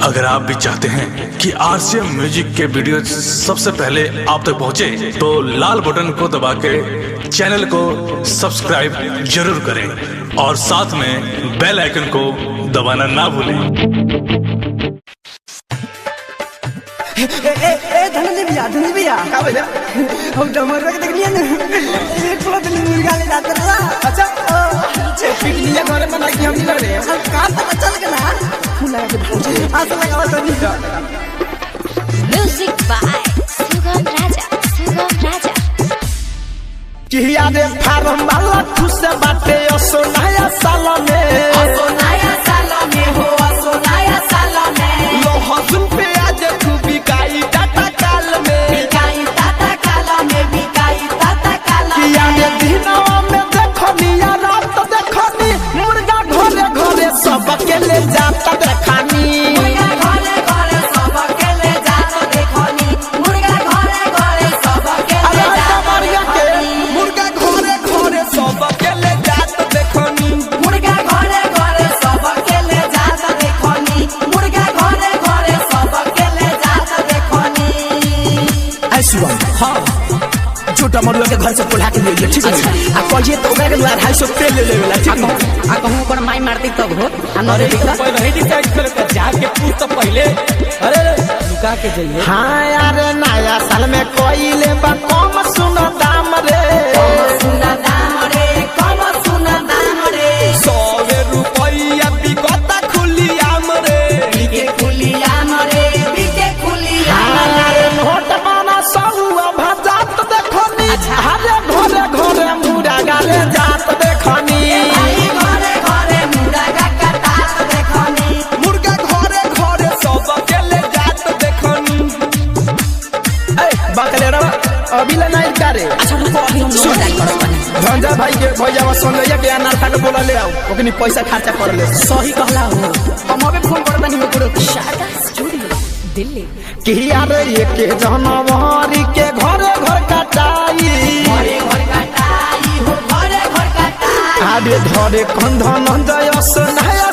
अगर आप भी चाहते हैं कि आरसीएम म्यूजिक के वीडियो सबसे पहले आप तक पहुंचे, तो लाल बटन को दबा के चैनल को सब्सक्राइब जरूर करें और साथ में बेल आइकन को दबाना ना भूलें। धनंजय भैया का भैया हम डमर के देख लिया ना, एक पूरा दिन मुर्गा ले जाते रहा। अच्छा पिकनिक घर में ना कि हम कर रहे हैं का पता चल गया फूला के भौजी आस लगा तो नहीं। म्यूजिक बाय सुगम राजा कि याद फार्म वाला खुश बाटे असो नया साल में हो असो नया साल में लो हसुन पे आज तू बिकाई टाटा काल में बिकाई टाटा काल कि याद दिनवा में देखो निया रात देखो नी मुर्गा घरे घरे सब के ले जाता देखानी घरे सब के ले जाता देखनी मुर्गा घरे सब के ले जाता मुर्गा घरे सब के ले जाता देखनी मुर्गा घरे सब के ले जाता देखनी मुर्गा घरे सब के ले जाता देखनी। ऐसा हां छोटा मरुआ के घर से पुल्हा के लिए ठीक है। आ कहिए तो ओकरा के 250 पे ले लेला ठीक है। आ कहूं पर माई मारती तब हो अरे पहले ही डिसाइड कर के जाके पूछ तो पहले अरे लुका के जाइए। हां यार नया साल में कोइले बा कम सुना दाम रे कम सुना दाम रे 100 रुपया बिकता खुली आम रे बिके खुली आम रे नोट बना सहुआ भजात देखनी हरे घरे घरे मुर्गा ले जात देखनी घरे मुर्गा काटात देखनी मुर्गा घरे सब के ले जात देखनी। ए बाकले रे अभी ले नहीं करे। अच्छा रुको अभी हम सुनाई करत धंजा भाई के भैया संजय के अनारथा के बोला ले आओ ओकनी पैसा खर्चा कर ले। सही कहला हो हम अबे फोन करत नहीं ओकरो शारदा स्टूडियो दिल्ली कि यार एक जनवरी के घरे घर कटाई हो घरे घर कटाई आरे धरे कंधन जयस नया